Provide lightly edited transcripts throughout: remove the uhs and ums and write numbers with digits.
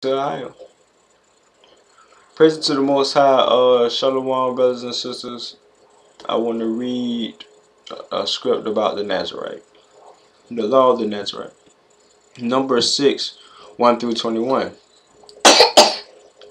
I praise to the Most High. Shalom, brothers and sisters. I want to read a script about the Nazarite, the law of the Nazarite. Number 6, 1 through 21.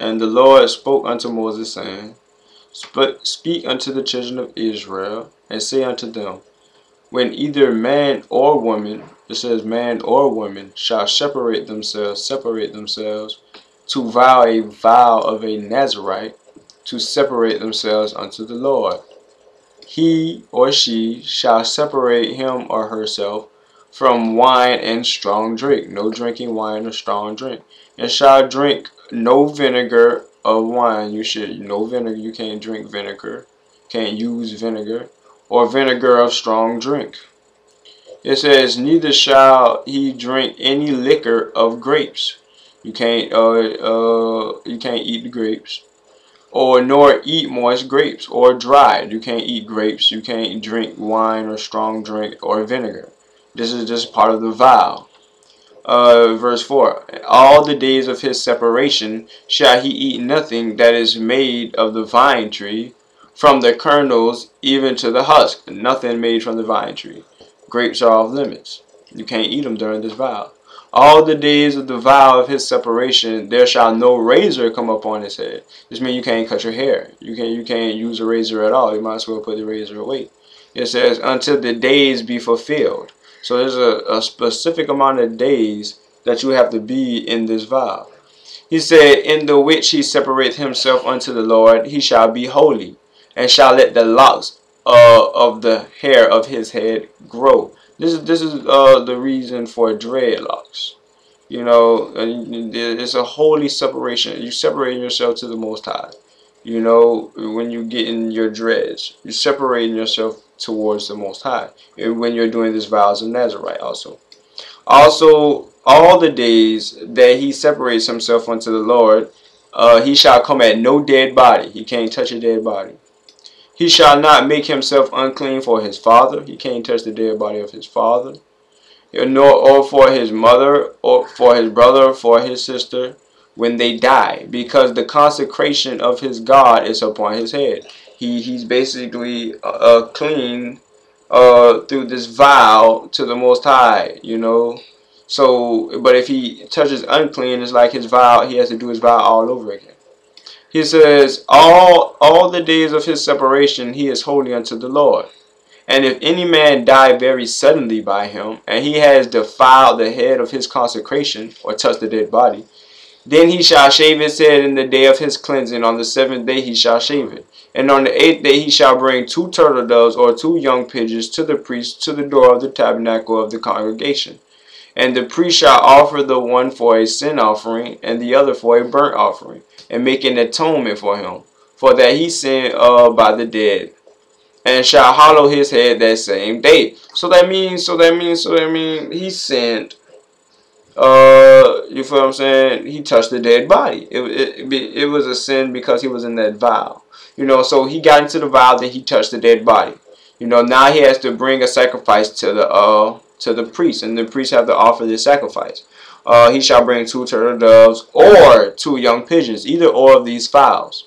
And the Lord spoke unto Moses, saying, Speak unto the children of Israel, and say unto them, when either man or woman, it says man or woman, shall separate themselves, to vow a vow of a Nazarite, to separate themselves unto the Lord. He or she shall separate him or herself from wine and strong drink, no drinking wine or strong drink, and shall drink no vinegar of wine. No vinegar, you can't drink vinegar, can't use vinegar, or vinegar of strong drink. It says, neither shall he drink any liquor of grapes. You can't eat the grapes, or nor eat moist grapes or dried. You can't eat grapes. You can't drink wine or strong drink or vinegar. This is just part of the vow. Verse 4. All the days of his separation shall he eat nothing that is made of the vine tree, from the kernels even to the husk. Nothing made from the vine tree. Grapes are off limits. You can't eat them during this vow. All the days of the vow of his separation, there shall no razor come upon his head. This means you can't cut your hair. You can't use a razor at all. You might as well put the razor away. It says, until the days be fulfilled. So there's a specific amount of days that you have to be in this vow. He said, in the which he separateth himself unto the Lord, he shall be holy, and shall let the locks of the hair of his head grow. This is the reason for dreadlocks. You know, it's a holy separation. You separating yourself to the Most High. You know, when you get in your dreads, you're separating yourself towards the Most High. And when you're doing this vows of Nazarite also. Also, all the days that he separates himself unto the Lord, he shall come at no dead body. He can't touch a dead body. He shall not make himself unclean for his father. He can't touch the dead body of his father, nor or for his mother, or for his brother, or for his sister, when they die, because the consecration of his God is upon his head. He's basically clean through this vow to the Most High, you know. So, but if he touches unclean, it's like his vow. He has to do his vow all over again. He says, all the days of his separation he is holy unto the Lord. And if any man die very suddenly by him, and he has defiled the head of his consecration, or touched the dead body, then he shall shave his head in the day of his cleansing. On the 7th day he shall shave it. And on the 8th day he shall bring 2 turtle doves or 2 young pigeons to the priest to the door of the tabernacle of the congregation. And the priest shall offer the one for a sin offering, and the other for a burnt offering, and make an atonement for him, for that he sinned by the dead, and shall hallow his head that same day. So that means he sinned. You feel what I'm saying? He touched the dead body. It was a sin because he was in that vow. You know, so he got into the vow that he touched the dead body. You know, now he has to bring a sacrifice to the priest, and the priest have to offer this sacrifice. He shall bring 2 turtle doves or 2 young pigeons, either or of these fowls.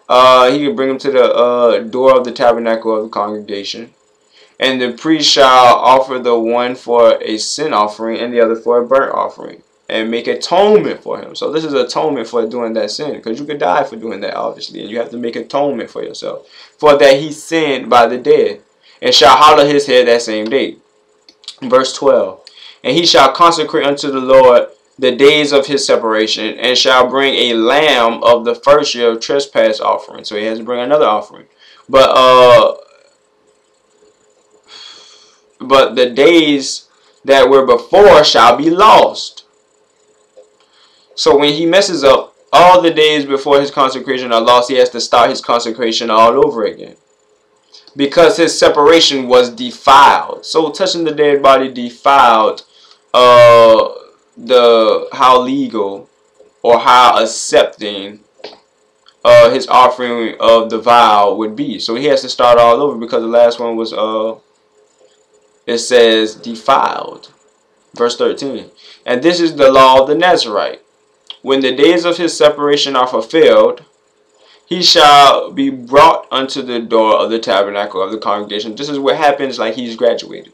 He can bring them to the door of the tabernacle of the congregation. And the priest shall offer the one for a sin offering and the other for a burnt offering, and make atonement for him. So this is atonement for doing that sin, because you could die for doing that, obviously, and you have to make atonement for yourself, for that he sinned by the dead, and shall hallow his head that same day. Verse 12. And he shall consecrate unto the Lord the days of his separation, and shall bring a lamb of the first year of trespass offering. So he has to bring another offering. But the days that were before shall be lost. So when he messes up, all the days before his consecration are lost. He has to start his consecration all over again, because his separation was defiled. So touching the dead body defiled how legal or how accepting his offering of the vow would be. So he has to start all over, because the last one was it says defiled. Verse 13. And this is the law of the Nazarite, when the days of his separation are fulfilled, he shall be brought unto the door of the tabernacle of the congregation. This is what happens like he's graduated.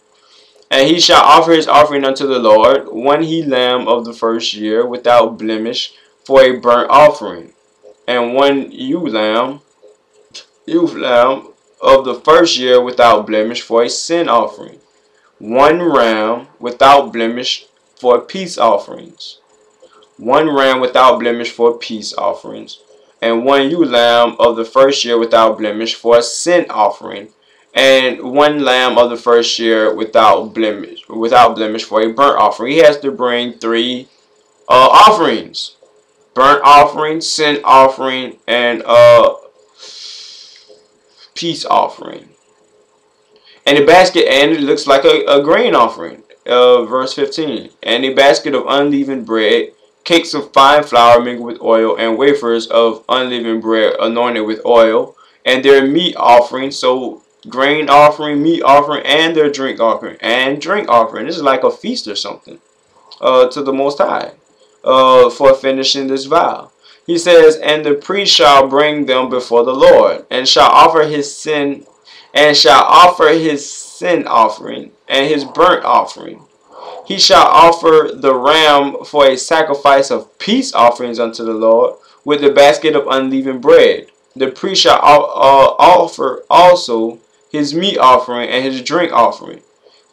And he shall offer his offering unto the Lord, one he lamb of the first year without blemish for a burnt offering, and one youth lamb of the first year without blemish for a sin offering, one ram without blemish for peace offerings, one ram without blemish for peace offerings, and one ewe lamb of the first year without blemish for a sin offering, and one lamb of the first year without blemish for a burnt offering. He has to bring three offerings: burnt offering, sin offering, and peace offering. And a basket, and it looks like a grain offering. Verse 15. And a basket of unleavened bread, cakes of fine flour mingled with oil, and wafers of unleavened bread anointed with oil, and their meat offering. So grain offering, meat offering, and their drink offering. And drink offering. This is like a feast or something to the Most High for finishing this vow. He says, and the priest shall bring them before the Lord, and shall offer his sin offering and his burnt offering. He shall offer the ram for a sacrifice of peace offerings unto the Lord, with the basket of unleavened bread. The priest shall offer also his meat offering and his drink offering.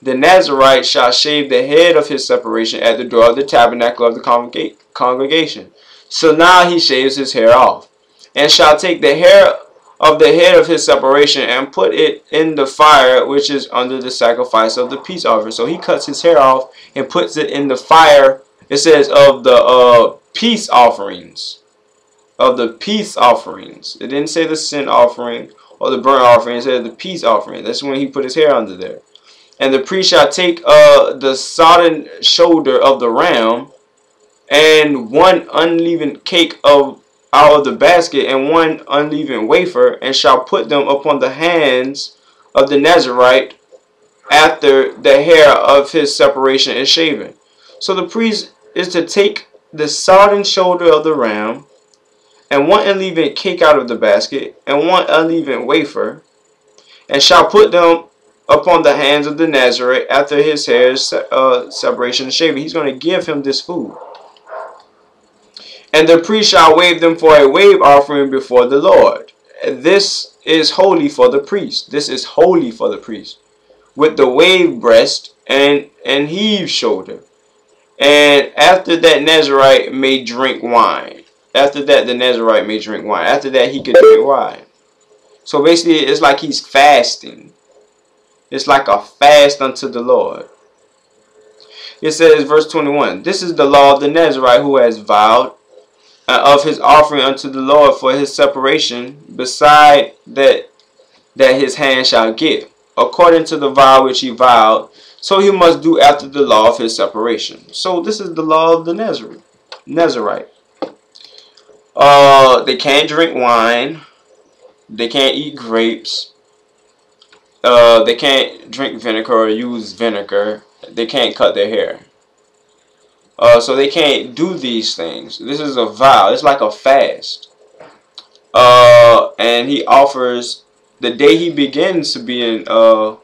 The Nazarite shall shave the head of his separation at the door of the tabernacle of the congregation. So now he shaves his hair off, and shall take the hair of the head of his separation and put it in the fire which is under the sacrifice of the peace offering. So he cuts his hair off and puts it in the fire. It says of the peace offerings. Of the peace offerings. It didn't say the sin offering or the burnt offering. It said the peace offering. That's when he put his hair under there. And the priest shall take the sodden shoulder of the ram, and one unleavened cake out of the basket, and one unleavened wafer, and shall put them upon the hands of the Nazarite after the hair of his separation is shaven. So the priest is to take the sodden shoulder of the ram, and one unleavened cake out of the basket, and one unleavened wafer, and shall put them upon the hands of the Nazarite after his hair's separation is shaven. He's going to give him this food. And the priest shall wave them for a wave offering before the Lord. This is holy for the priest. This is holy for the priest. With the wave breast and heave shoulder. And after that, Nazarite may drink wine. After that, the Nazarite may drink wine. After that, he could drink wine. So basically, it's like he's fasting. It's like a fast unto the Lord. It says, verse 21, this is the law of the Nazarite who has vowed of his offering unto the Lord for his separation, beside that his hand shall give, according to the vow which he vowed, so he must do after the law of his separation. So this is the law of the Nazarite. They can't drink wine. They can't eat grapes. They can't drink vinegar or use vinegar. They can't cut their hair. So they can't do these things. This is a vow. It's like a fast. And he offers, the day he begins to be a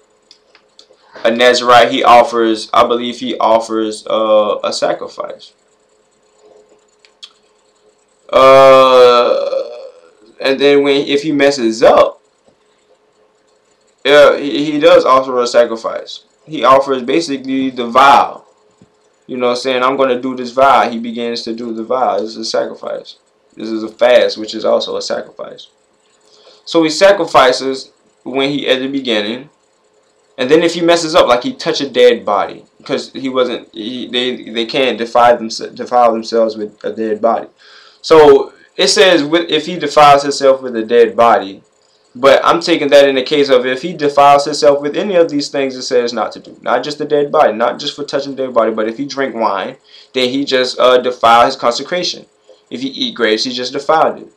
Nazarite, he offers, I believe he offers a sacrifice. And then if he messes up, he does offer a sacrifice. He offers basically the vow. You know, saying, I'm going to do this vow. He begins to do the vow. This is a sacrifice. This is a fast, which is also a sacrifice. So he sacrifices when he at the beginning. And then if he messes up, like he touched a dead body, because they can't defile themselves with a dead body. So it says if he defiles himself with a dead body, but I'm taking that in the case of if he defiles himself with any of these things it says not to do. Not just the dead body, not just for touching the dead body, but if he drink wine, then he just defiled his consecration. If he eat grapes, he just defiled it.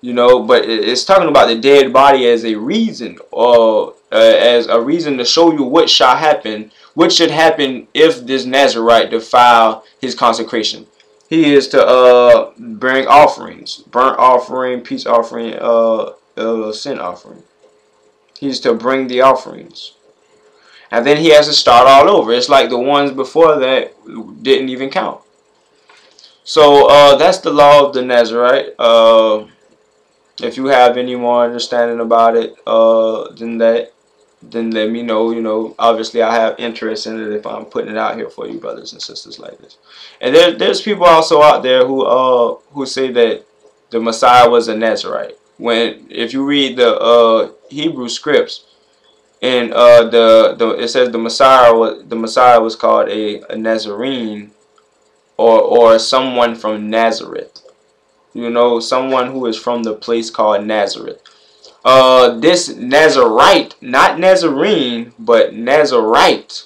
You know, but it's talking about the dead body as a reason, or as a reason to show you what shall happen, what should happen if this Nazarite defile his consecration. He is to bring offerings, burnt offering, peace offering, sin offering. He's to bring the offerings. And then he has to start all over. It's like the ones before that didn't even count. So that's the law of the Nazarite. If you have any more understanding about it then let me know. You know, obviously I have interest in it if I'm putting it out here for you brothers and sisters like this. And there's people also out there who say that the Messiah was a Nazarite. When if you read the Hebrew scripts, and it says the Messiah was called a Nazarene, or someone from Nazareth. You know, someone who is from the place called Nazareth. This Nazarite, not Nazarene, but Nazarite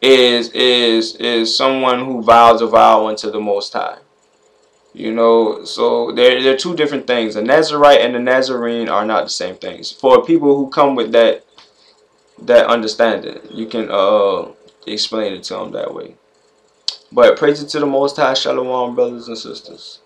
is someone who vows a vow unto the Most High. You know, so they're two different things. A Nazarite and a Nazarene are not the same things. For people who come with that understanding, you can explain it to them that way. But praise it to the Most High. Shalom, brothers and sisters.